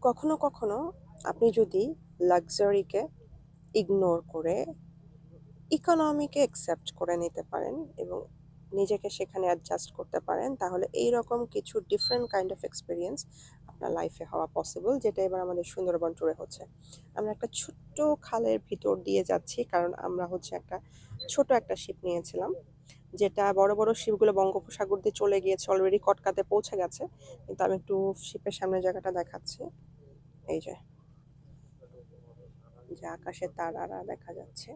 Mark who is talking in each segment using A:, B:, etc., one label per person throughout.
A: কখনো কখনো আপনি যদি লাক্সারিকে ইগনোর করে ইকোনমিকে অ্যাকসেপ্ট করে নিতে পারেন এবং নিজেকে সেখানে অ্যাডজাস্ট করতে পারেন, তাহলে এই রকম কিছু ডিফারেন্ট কাইন্ড অফ এক্সপিরিয়েন্স আপনার লাইফে হওয়া পসিবল, যেটা এবার আমাদের সুন্দরবন ট্যুরে হচ্ছে। আমরা একটা ছোট্ট খালের ভিতর দিয়ে যাচ্ছি, কারণ আমরা হচ্ছে একটা ছোট একটা শিপ নিয়েছিলাম, যেটা বড় বড় শিপগুলো বঙ্গোপসাগর দিয়ে চলে গিয়েছে, অলরেডি কটকাতে পৌঁছে গেছে। কিন্তু আমি একটু শিপের সামনের জায়গাটা দেখাচ্ছি। এই যে যে আকাশে তারারা দেখা যাচ্ছে।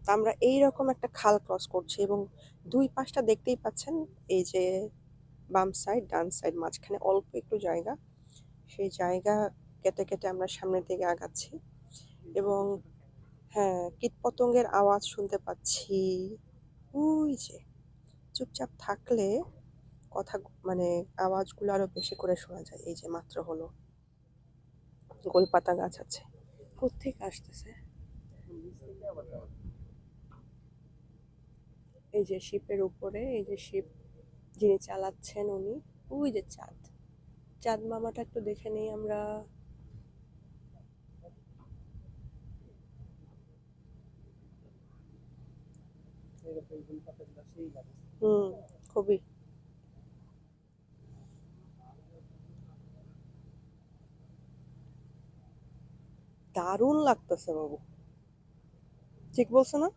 A: তো আমরা এইরকম একটা খাল ক্রস করছি এবং দুই পাশটা দেখতেই পাচ্ছেন, এই যে বাম সাইড ডান সাইড মাঝখানে অল্প একটু জায়গা, সেই জায়গা কেটে কেটে আমরা সামনের দিকে আগাচ্ছি। এবং হ্যাঁ, কীটপতঙ্গের আওয়াজ শুনতে পাচ্ছি। ওই যে চুপচাপ থাকলে কথা মানে আওয়াজগুলো আরো বেশি করে শোনা যায়। এই যে মাত্র হলো, গোলপাতা গাছ আছে। কোত্থেকে আসতেছে? এই যে শিপের উপরে, এই যে শিপ যিনি চালাচ্ছেন উনি, ওই যে চাঁদ, চাঁদ মামাটা একটু দেখে নেই আমরা। হুম, খুবই দারুণ লাগতেছে বাবু, ঠিক বলছো না?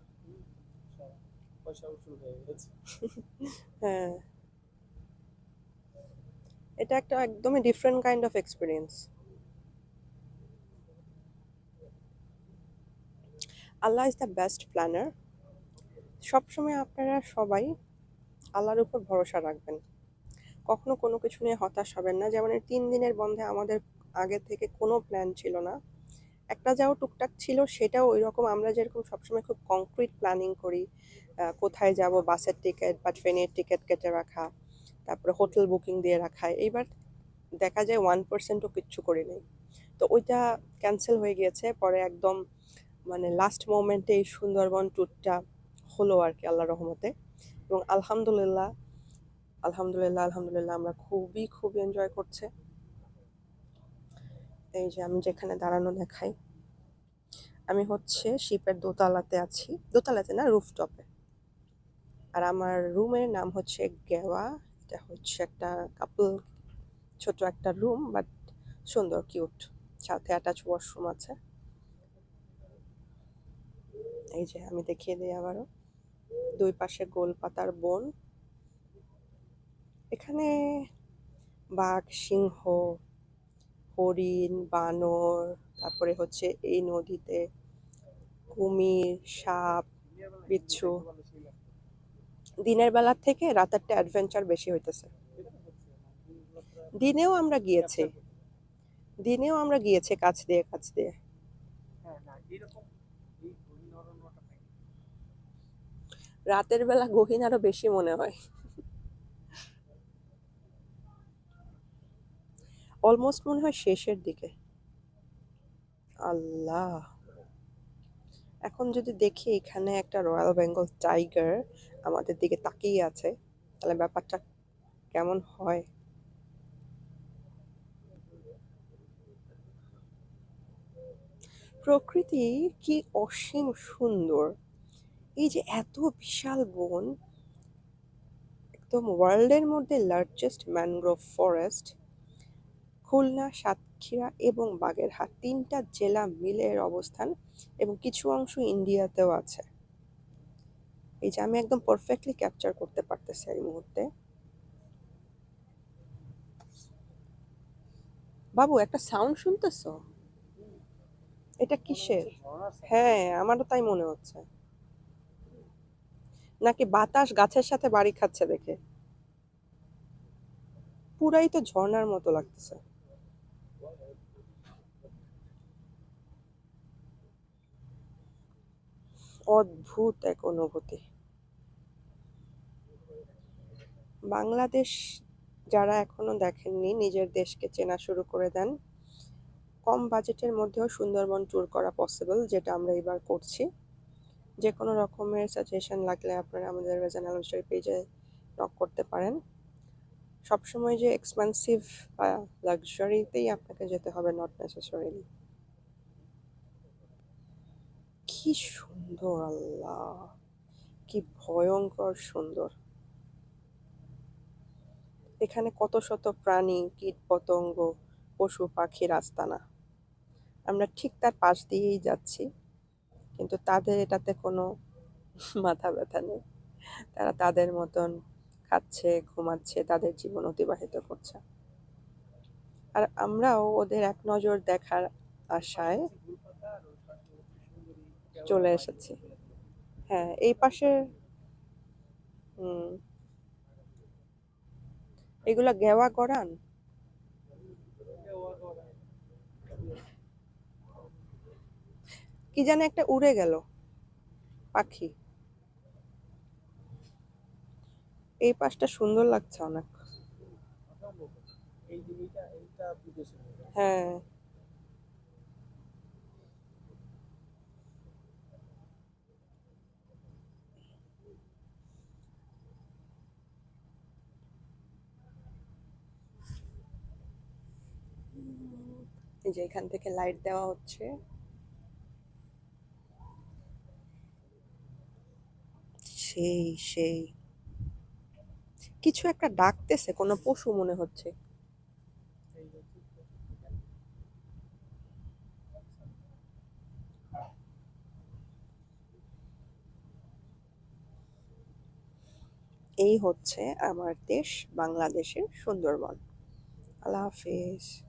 A: হ্যাঁ, এটা একটা একদমই different kind of experience. Allah is the best planner. সবসময় আপনারা সবাই আল্লাহর উপর ভরসা রাখবেন, কখনো কোনো কিছু নিয়ে হতাশ হবেন না। যেমন এই 3 দিনের বন্ধে আমাদের আগে থেকে কোনো প্ল্যান ছিল না। একটা যাও টুকটাক ছিল, সেটাও ওই রকম আমরা যেরকম সবসময় খুব কংক্রিট প্ল্যানিং করি, কোথায় যাব, বাসের টিকিট বা ট্রেনের টিকিট কেটে রাখা, তারপরে হোটেল বুকিং দিয়ে রাখা। এইবার দেখা যায় 1%ও কিচ্ছু করি নেই। তো ওইটা ক্যান্সেল হয়ে গিয়েছে পরে, একদম মানে লাস্ট মোমেন্টে এই সুন্দরবন ট্যুরটা হলো আর কি, আল্লাহর রহমতে। এবং আলহামদুলিল্লাহ আলহামদুলিল্লাহ আলহামদুলিল্লাহ আমরা খুবই খুবই এনজয় করছে। এই যে আমি যেখানে দাঁড়ানো দেখাই, আমি হচ্ছে শিপের দোতলাতে আছি, দোতলাতে না, রুফটপে। আর আমার রুমের নাম হচ্ছে গেওয়া। এটা হচ্ছে একটা কাপল, ছোট একটা রুম, বাট সুন্দর কিউট, সাথে অ্যাটাচ ওয়াশরুম আছে। এই যে আমি দেখিয়ে দিই আবারও, দুই পাশে গোলপাতার বন। এখানে বাঘ, সিংহ, হরিণ, বানর, তারপরে হচ্ছে এই নদীতে কুমির, সাপ, বিচ্ছু। দিনের বেলার থেকে রাতেরটা অ্যাডভেঞ্চার বেশি হইতেছে। দিনেও আমরা গিয়েছি, দিনেও আমরা গিয়েছি কাছ দিয়ে কাছ দিয়ে। রাতের বেলা গহীন আরো বেশি মনে হয়। অলমোস্ট মনে হয় শেষের দিকে। আল্লাহ, এখন যদি দেখি এখানে একটা রয়্যাল বেঙ্গল টাইগার আমাদের দিকে তাকিয়ে আছে, তাহলে ব্যাপারটা কেমন হয়। প্রকৃতি কি অসীম সুন্দর। এই যে এত বিশাল বন, একদম ওয়ার্ল্ডের মধ্যে largest mangrove forest. Khulna, Satkhira এবং বাগেরহাট 3টা জেলা মিলে এর অবস্থান, এবং কিছু অংশ ইন্ডিয়াতেও আছে। এই যে আমি একদম পারফেক্টলি ক্যাপচার করতে পারতেছি এই মুহূর্তে। বাবু, একটা সাউন্ড শুনতেছো? এটা কিসের? হ্যাঁ, আমারও তাই মনে হচ্ছে। নাকি বাতাস গাছের সাথে বাড়ি খাচ্ছে দেখে? পুরাই তো ঝর্ণার মতো লাগতেছে। অদ্ভুত এক অনুভূতি। বাংলাদেশ যারা এখনো দেখেননি, নিজের দেশকে চেনা শুরু করে দেন। কম বাজেটের মধ্যেও সুন্দরবন ট্যুর করা পসিবল, যেটা আমরা এবার করছি। যে কোনো রকমের সাজেশন লাগলে আপনারা আমাদের রেজান আলম স্টোরি পেজে নক করতে পারেন। সবসময় যে এক্সপেন্সিভ বা লাক্সারিতেই আপনাকে যেতে হবে, নট নেসেসারিলি। কি সুন্দর! আল্লাহ, কি ভয়ঙ্কর সুন্দর! এখানে কত শত প্রাণী, কীট পতঙ্গ, পশু পাখির আস্তানা। আমরা ঠিক তার পাশ দিয়েই যাচ্ছি, কিন্তু তাদের এটাতে কোনো মাথা ব্যথা নেই। তারা তাদের মতন খাচ্ছে, ঘুমাচ্ছে, তাদের জীবন অতিবাহিত করছে। আর আমরাও ওদের এক নজর দেখার আশায় চলে এসেছি। হ্যাঁ, এই পাশে হুম, এগুলা গেওয়া গড়ান। কি জানি একটা উড়ে গেল পাখি। এই পাশটা সুন্দর লাগছে অনেক। হ্যাঁ, এই যে এখান থেকে লাইট দেওয়া হচ্ছে। সেই সেই কিছু একটা ডাকতেছে, কোনো পশু মনে হচ্ছে। এই হচ্ছে আমার দেশ, বাংলাদেশের সুন্দরবন। আল্লাহ হাফেজ।